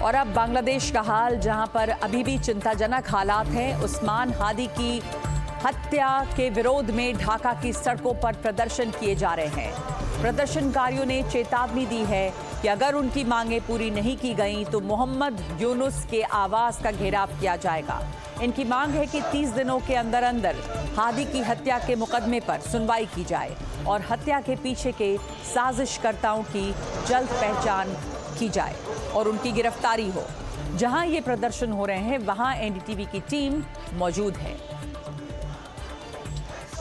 और अब बांग्लादेश का हाल, जहां पर अभी भी चिंताजनक हालात हैं। उस्मान हादी की हत्या के विरोध में ढाका की सड़कों पर प्रदर्शन किए जा रहे हैं। प्रदर्शनकारियों ने चेतावनी दी है कि अगर उनकी मांगें पूरी नहीं की गईं तो मोहम्मद यूनुस के आवास का घेराव किया जाएगा। इनकी मांग है कि 30 दिनों के अंदर अंदर हादी की हत्या के मुकदमे पर सुनवाई की जाए और हत्या के पीछे के साजिशकर्ताओं की जल्द पहचान की जाए और उनकी गिरफ्तारी हो। जहां ये प्रदर्शन हो रहे हैं वहां एनडीटीवी की टीम मौजूद है।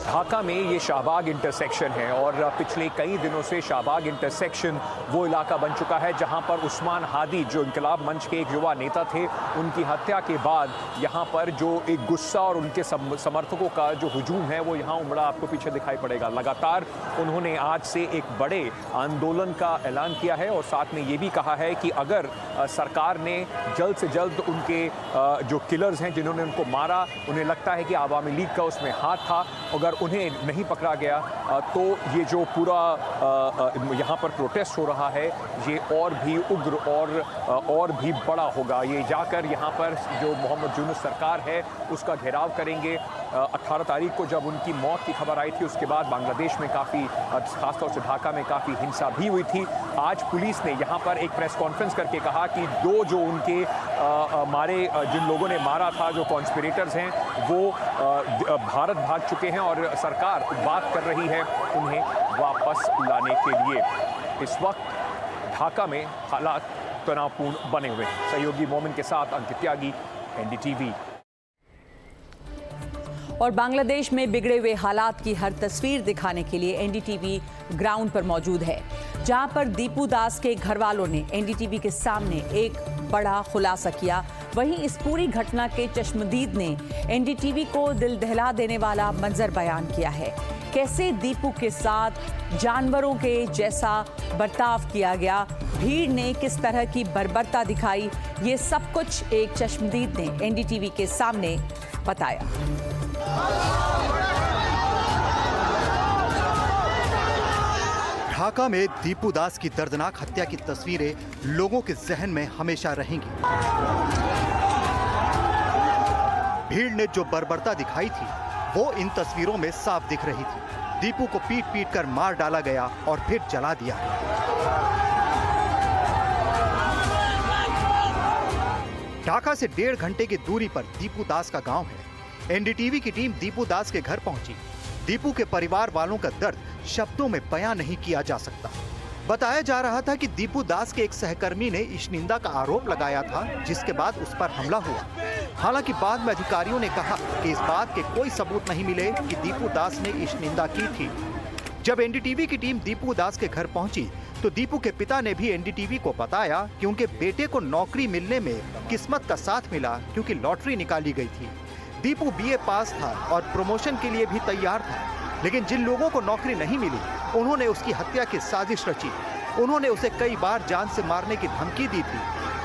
ढाका में ये शाहबाग इंटरसेक्शन है और पिछले कई दिनों से शाहबाग इंटरसेक्शन वो इलाका बन चुका है जहां पर उस्मान हादी, जो इंकलाब मंच के एक युवा नेता थे, उनकी हत्या के बाद यहां पर जो एक गुस्सा और उनके समर्थकों का जो हुजूम है वो यहां उमड़ा आपको पीछे दिखाई पड़ेगा। लगातार उन्होंने आज से एक बड़े आंदोलन का ऐलान किया है और साथ में ये भी कहा है कि अगर सरकार ने जल्द से जल्द उनके जो किलर्स हैं जिन्होंने उनको मारा, उन्हें लगता है कि आवामी लीग का उसमें हाथ था, अगर उन्हें नहीं पकड़ा गया तो ये जो पूरा यहाँ पर प्रोटेस्ट हो रहा है ये और भी उग्र और भी बड़ा होगा। ये जाकर यहाँ पर जो मोहम्मद यूनुस सरकार है उसका घेराव करेंगे। 18 तारीख को जब उनकी मौत की खबर आई थी उसके बाद बांग्लादेश में काफ़ी, खासतौर से ढाका में काफ़ी हिंसा भी हुई थी। आज पुलिस ने यहाँ पर एक प्रेस कॉन्फ्रेंस करके कहा कि दो जो उनके जिन लोगों ने मारा था, जो कॉन्स्पिरेटर्स हैं, वो भारत भाग चुके हैं और सरकार बात कर रही है उन्हें वापस लाने के लिए। इस वक्त ढाका में हालात तनावपूर्ण बने हुए हैं। सहयोगी मोमिन के साथ अंकित त्यागी, एनडीटीवी। और बांग्लादेश में बिगड़े हुए हालात की हर तस्वीर दिखाने के लिए एनडीटीवी ग्राउंड पर मौजूद है, जहां पर दीपू दास के घर वालों ने एनडीटीवी के सामने एक बड़ा खुलासा किया। वहीं इस पूरी घटना के चश्मदीद ने एनडीटीवी को दिल दहला देने वाला मंजर बयान किया है। कैसे दीपू के साथ जानवरों के जैसा बर्ताव किया गया, भीड़ ने किस तरह की बर्बरता दिखाई, ये सब कुछ एक चश्मदीद ने एनडीटीवी के सामने बताया। ढाका में दीपू दास की दर्दनाक हत्या की तस्वीरें लोगों के जहन में हमेशा रहेंगी। भीड़ ने जो बर्बरता दिखाई थी वो इन तस्वीरों में साफ दिख रही थी। दीपू को पीट पीट कर मार डाला गया और फिर जला दिया। ढाका से 1.5 घंटे की दूरी पर दीपू दास का गांव है। एनडीटीवी की टीम दीपू दास के घर पहुंची। दीपू के परिवार वालों का दर्द शब्दों में बयां नहीं किया जा सकता। बताया जा रहा था कि दीपू दास के एक सहकर्मी ने ईशनिंदा का आरोप लगाया था, जिसके बाद उस पर हमला हुआ। हालांकि बाद में अधिकारियों ने कहा कि इस बात के कोई सबूत नहीं मिले कि दीपू दास ने ईशनिंदा की थी। जब एनडीटीवी की टीम दीपू दास के घर पहुंची तो दीपू के पिता ने भी एनडीटीवी को बताया कि उनके बेटे को नौकरी मिलने में किस्मत का साथ मिला, क्योंकि लॉटरी निकाली गई थी। दीपू बीए पास था और प्रमोशन के लिए भी तैयार था, लेकिन जिन लोगों को नौकरी नहीं मिली उन्होंने उसकी हत्या की साजिश रची। उन्होंने उसे कई बार जान से मारने की धमकी दी थी।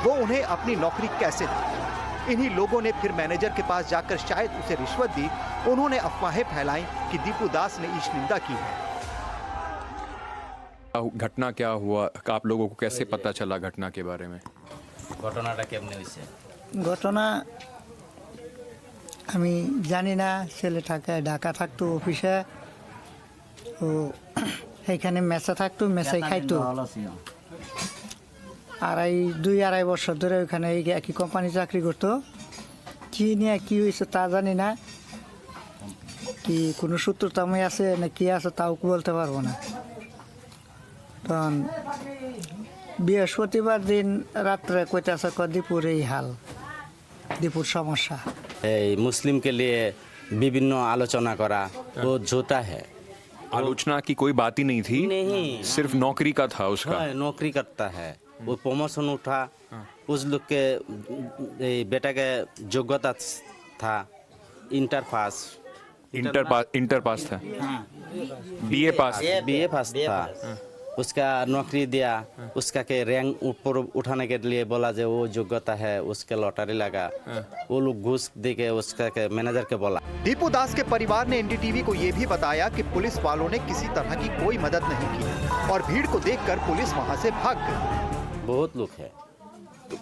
वो उन्हें अपनी नौकरी कैसे दी? इन्हीं लोगों ने फिर मैनेजर के पास जाकर शायद उसे रिश्वत दी। उन्होंने अफवाहें फैलाई कि दीपू दास ने ईशनिंदा की है। घटना क्या हुआ, आप लोगों को कैसे पता चला घटना के बारे में? ঘটনাটা কেমনে হইছে? ঘটনা আমি জানি না। ছেলেটাকে ঢাকা থাকতো অফিসে, ও এখানে মেসে থাকতো, মেসে খাইতো। 2-2.5 বছর ধরে ওখানে একই কোম্পানি চাকরি করতো। কি নিয়ে কি হয়েছে তা জানি না, কি কোনো সূত্রতাময় আছে না কি আছে তাও বলতে পারবো না। তখন বৃহস্পতিবার দিন রাত্রে কইতাছে দীপুর এই হাল, দীপুর সমস্যা। मुस्लिम के लिए विभिन्न आलोचना करा वो झूठा है। आलोचना की कोई बात ही नहीं थी, नहीं, सिर्फ नौकरी का था उसका। नौकरी करता है, वो प्रमोशन उठा। उस लोग के बेटा के योग्यता था इंटर पास था, बीए पास था। उसका नौकरी दिया, उसका के रैंक ऊपर उठाने के लिए बोला जो वो योग्यता है, उसके लॉटरी लगा। वो लोग घूस दे के उसका के मैनेजर के बोला। दीपू दास के परिवार ने एनडीटीवी को ये भी बताया कि पुलिस वालों ने किसी तरह की कोई मदद नहीं की और भीड़ को देखकर पुलिस वहां से भाग गई। बहुत लोग है,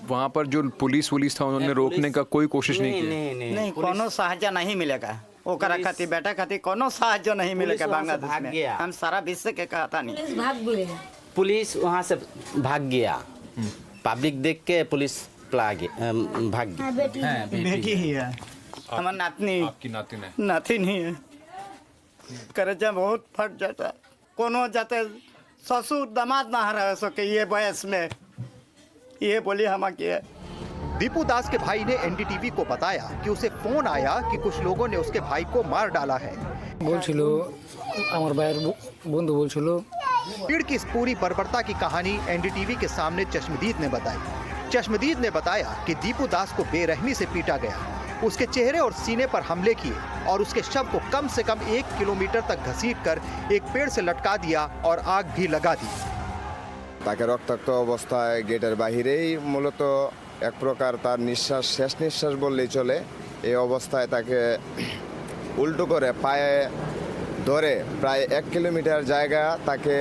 वहाँ पर जो पुलिस था उन्होंने रोकने का कोई कोशिश नहीं की? नहीं कोनो साहाय्य नहीं मिलेगा ओकरा खातिर बेटा खातिर कोनो साहाय्य नहीं मिलेगा वहाँ से बांग्लादेश भाग में गया। हम सारा विश्व के कहता नहीं पुलिस वहाँ से भाग गया, पब्लिक देख के पुलिस भाग गया। बेटी ही है हमारा नातनी आपकी नातिन है। नातिन ही है करेजा बहुत फट जाता कोनो जाते ससुर दामाद ना रह सके ये वयस में ये बोली हम किए। दीपू दास के भाई ने एनडीटीवी को बताया कि उसे फोन आया कि कुछ लोगों ने उसके भाई को मार डाला है। বলছিল আমার ভাইয়ের বন্ধু বলছিল भीड़ की इस पूरी बर्बरता की कहानी एनडीटीवी के सामने चश्मदीद ने बताई। चश्मदीद ने बताया कि दीपू दास को बेरहमी से पीटा गया, उसके चेहरे और सीने पर हमले किए और उसके शव को कम से कम 1 किलोमीटर तक घसीटकर एक पेड़ से लटका दिया और आग भी लगा दी। তাকে রক্তাক্ত অবস্থায় গেটের বাহিরেই মূলত এক প্রকার তার নিঃশ্বাস শেষ নিঃশ্বাস বললেই চলে এই অবস্থায় তাকে উল্টো করে পায়ে ধরে প্রায় 1 কিলোমিটার জায়গা তাকে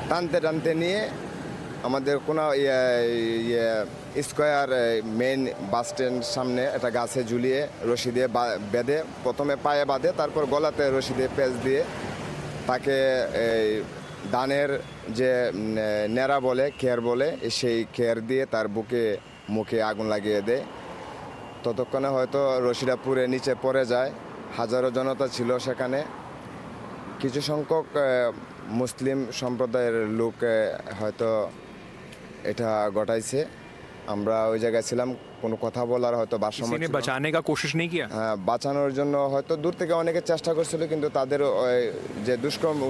টানতে টানতে নিয়ে আমাদের কোনো স্কোয়ার মেইন বাস স্ট্যান্ড সামনে একটা গাছে ঝুলিয়ে রশি দিয়ে বেঁধে প্রথমে পায়ে বাঁধে তারপর গলাতে রশি দিয়ে পেঁচ দিয়ে তাকে দানের যে নেড়া বলে খের বলে সেই খের দিয়ে তার বুকে মুখে আগুন লাগিয়ে দেয়। ততক্ষণে হয়তো রশিটা পুড়ে নিচে পড়ে যায়। হাজারো জনতা ছিল সেখানে, কিছু সংখ্যক মুসলিম সম্প্রদায়ের লোক হয়তো এটা ঘটাইছে। আমরা ওই জায়গায় ছিলাম, কোনো কথা বলার হয়তো ভারসাম্য किसी ने ছিল না। बचाने का कोशिश नहीं किया? হ্যাঁ, বাঁচানোর জন্য হয়তো দূর থেকে অনেকে চেষ্টা করছিল, কিন্তু তাদের ওই যে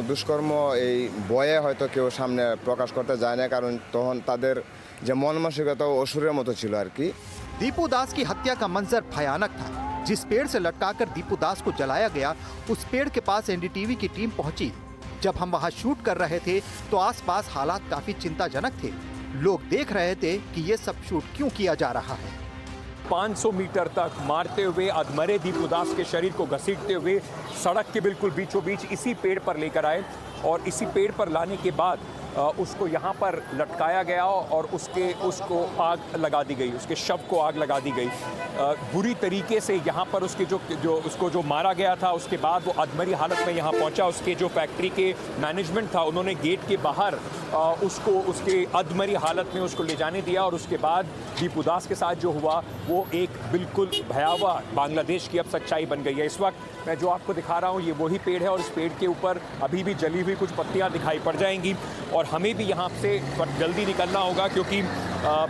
দুষ্কর্ম এই ভয়ে হয়তো কেউ সামনে প্রকাশ করতে যায় না, কারণ তখন তাদের যে মন মানসিকতা অসুরের মতো ছিল আর কি। दीपू दास की हत्या का मंजर भयानक था। जिस पेड़ से लटकाकर दीपू दास को जलाया गया, उस पेड़ के पास एनडीटीवी की टीम पहुंची। जब हम वहां शूट कर रहे थे तो आसपास हालात काफी चिंताजनक थे। लोग देख रहे थे कि ये सब शूट क्यों किया जा रहा है। 500 मीटर तक मारते हुए अधमरे दीपू दास के शरीर को घसीटते हुए सड़क के बिल्कुल बीचों बीच इसी पेड़ पर लेकर आए और इसी पेड़ पर लाने के बाद उसको यहाँ पर लटकाया गया और उसको आग लगा दी गई, उसके शव को आग लगा दी गई। बुरी तरीके से यहाँ पर उसके जो मारा गया था, उसके बाद वो अधमरी हालत में यहाँ पहुँचा। उसके जो फैक्ट्री के मैनेजमेंट था, उन्होंने गेट के बाहर उसको उसके अधमरी हालत में उसको ले जाने दिया और उसके बाद दीपू दास के साथ जो हुआ वो एक बिल्कुल भयावह बांग्लादेश की अब सच्चाई बन गई है। इस वक्त मैं जो आपको दिखा रहा हूँ ये वही पेड़ है और इस पेड़ के ऊपर अभी भी जली हुई कुछ पत्तियाँ दिखाई पड़ जाएंगी और हमें भी यहाँ से जल्दी निकलना होगा, क्योंकि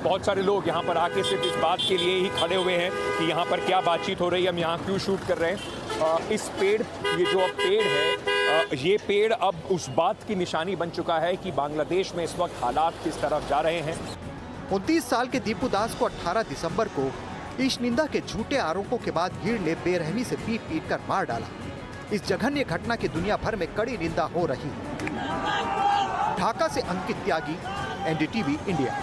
बहुत सारे लोग यहाँ पर आके सिर्फ इस बात के लिए ही खड़े हुए हैं कि यहाँ पर क्या बातचीत हो रही है, हम यहाँ क्यों शूट कर रहे हैं। इस पेड़, ये जो अब पेड़ है, ये पेड़ अब उस बात की निशानी बन चुका है कि बांग्लादेश में इस वक्त हालात किस तरफ जा रहे हैं। 29 साल के दीपू दास को 18 दिसंबर को ईशनिंदा के झूठे आरोपों के बाद भीड़ ने बेरहमी से पीट कर मार डाला। इस जघन्य घटना की दुनिया भर में कड़ी निंदा हो रही है। ढाका से अंकित त्यागी, एनडीटीवी इंडिया।